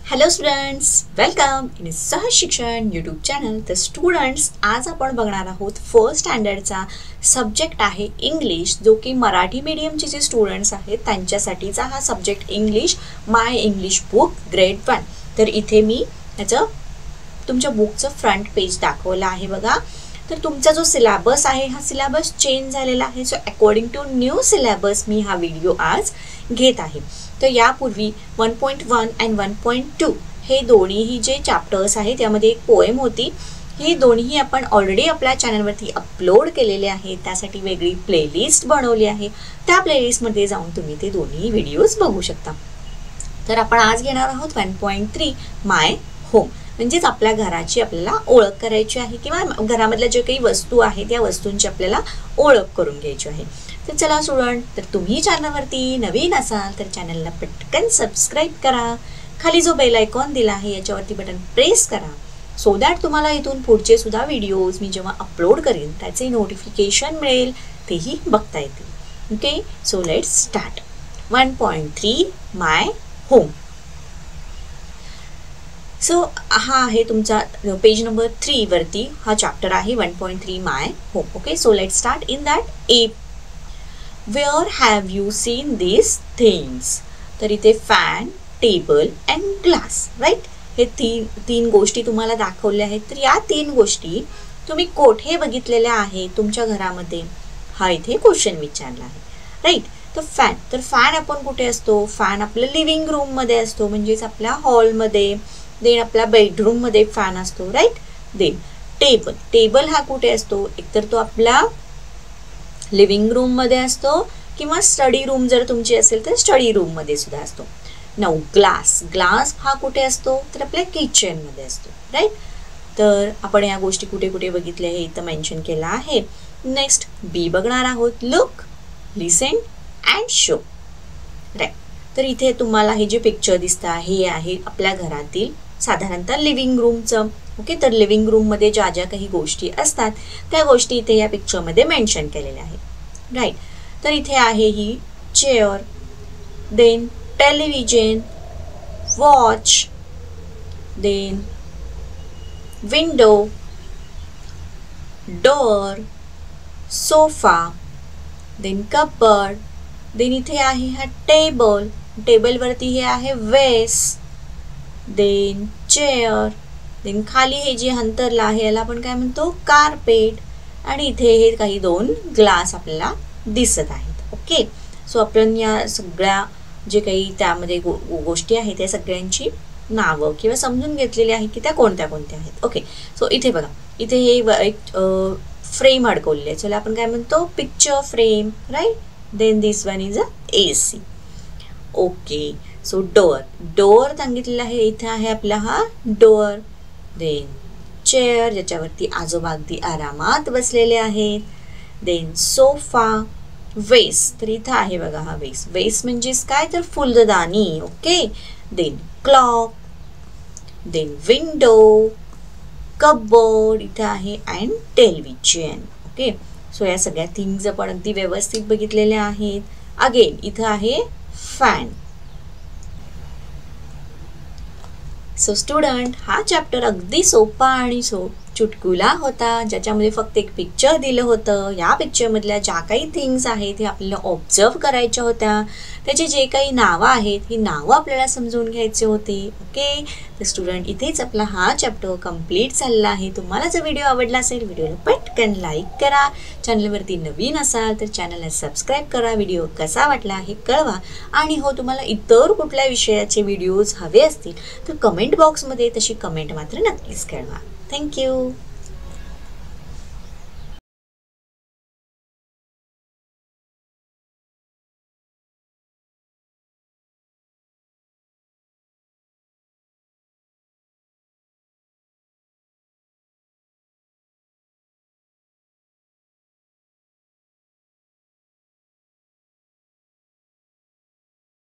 Hello students, welcome in सहज शिक्षण YouTube channel. तर स्टुडंट्स, आज आपण बघणार आहोत फर्स्ट स्टँडर्डचा सब्जेक्ट आहे इंग्लिश, जो की मराठी मीडियमचे जे स्टुडंट्स आहेत त्यांच्यासाठीचा हा सब्जेक्ट इंग्लिश, माय इंग्लिश बुक ग्रेड 1. तर इथे मी याचं तुमच्या बुकचं फ्रंट पेज दाखवलं आहे बघा. तर तुमचा जो सिलेबस आहे हा सिलेबस चेंज झालेला आहे. So according to new syllabus मी हा व्हिडिओ आज घेत आहे. तर यापूर्वी 1.1 and 1.2 हे दोन्हीही जे चॅप्टर्स आहेत त्यामध्ये एक पोएम होती. ही दोन्ही आपण ऑलरेडी आपल्या चॅनलवरती अपलोड केलेले आहेत. त्यासाठी वेगळी प्लेलिस्ट बनवली आहे. त्या प्लेलिस्टमध्ये जाऊन तुम्ही ते दोन्ही व्हिडिओज बघू शकता. तर आपण आज घेणार आहोत 1.3 माय होम, म्हणजेच आपल्या घराची आपल्याला ओळख करायची आहे किंवा घरामधल्या जे काही वस्तू आहेत त्या वस्तूंची आपल्याला ओळख करून घ्यायची आहे. तर चला स्टुडंट, तर तुम्ही चॅनलवरती नवीन असाल तर चॅनलला पटकन सबस्क्राईब करा. खाली जो बेल आयकॉन दिला आहे याच्यावरती बटन प्रेस करा, सो दॅट तुम्हाला इथून पुढचे सुद्धा व्हिडिओज मी जेव्हा अपलोड करेन त्याचे नोटिफिकेशन मिळेल, तेही बघता येतील. Okay, so let's start. 1.3 my home. So हा आहे तुमचा पेज नंबर 3 वरती हा चॅप्टर आहे 1.3 my home. Okay, so let's start. In that a Where have you seen these things? तर इथे fan, table and glass, right, हे तीन गोष्टी तुम्हाला दाखवल्या आहेत. तर या तीन गोष्टी तुम्ही कोठे बघितलेल्या आहेत तुमच्या घरामध्ये, हा इथे क्वेश्चन विचारला आहे, राईट. तर फॅन आपण कुठे असतो? फॅन आपल्या लिव्हिंग रूम मध्ये असतो, म्हणजेच आपल्या हॉलमध्ये. देन आपल्या बेडरूम मध्ये फॅन असतो, राईट. देन टेबल हा कुठे असतो? एकतर तो आपला लिव्हिंग रूम मध्ये असतो किंवा स्टडी रूम जर तुमची असेल तर स्टडी रूम मध्ये सुद्धा असतो. नाउ ग्लास हा कुठे असतो? तर आपल्या किचन मध्ये असतो, राईट. तर आपण या गोष्टी कुठे कुठे बघितल्या हे इथं मेन्शन केलं आहे. नेक्स्ट बी बघणार आहोत. Look, listen and show, right. तर इथे तुम्हाला हे जे पिक्चर दिसतं हे आहे आपल्या घरातील साधारणतः लिव्हिंग रूमचं. ओके, तर लिव्हिंग रूम मध्ये ज्या ज्या काही गोष्टी असतात त्या गोष्टी इथे या पिक्चर मध्ये मेन्शन केलेल्या आहेत, राईट. तर इथे आहे ही chair, then television, watch, then window, door, sofa, then cupboard, then इथे आहे हा टेबलवरती हे आहे वेस, देन चेअर, देन खाली हे जे अंतरला आहे याला आपण काय म्हणतो? कार्पेट. आणि इथे हे काही दोन ग्लास आपल्याला दिसत आहेत. ओके, सो आपण या सगळ्या जे काही त्यामध्ये गोष्टी आहेत त्या सगळ्यांची नावं किंवा समजून घेतलेली आहे की त्या कोणत्या कोणत्या आहेत. ओके, सो इथे बघा, इथे हे एक फ्रेम अडकवलेली आहे, चला आपण काय म्हणतो? Picture frame, right. Then this one is a AC. Okay, so door सांगितलेला आहे, इथे आहे आपला हा डोअर. देन चेअर, ज्याच्यावरती आजोबा अगदी आरामात बसलेले आहेत. देन सोफा, वेस, तर इथं आहे बघा हा वेस म्हणजेच काय? तर फुलदाणी. Okay, then clock, then window, cupboard इथं आहे, अँड टेलिव्हिजन. ओके, सो या सगळ्या थिंग्स आपण अगदी व्यवस्थित बघितलेल्या आहेत. अगेन इथं आहे फॅन. सो स्टुडंट, हा चॅप्टर अगदी सोपा आणि चुटकुला होता, ज्याच्यामध्ये फक्त एक पिक्चर दिलं होतं. या पिक्चरमधल्या ज्या काही थिंग्स आहेत हे आपल्याला ऑब्झर्व करायच्या होत्या. त्याचे जे काही नावं आहेत ही नावं आपल्याला समजून घ्यायचे होते. ओके, तर स्टुडंट, इथेच आपला हा चॅप्टर कम्प्लीट झालेला आहे. तुम्हाला जर व्हिडिओ आवडला असेल व्हिडिओला पटकन लाईक करा. चॅनलवरती नवीन असाल तर चॅनलला सबस्क्राईब करा. व्हिडिओ कसा वाटला हे कळवा. आणि हो, तुम्हाला इतर कुठल्या विषयाचे व्हिडिओज हवे असतील तर कमेंट बॉक्समध्ये तशी कमेंट मात्र नक्कीच कळवा. Thank you.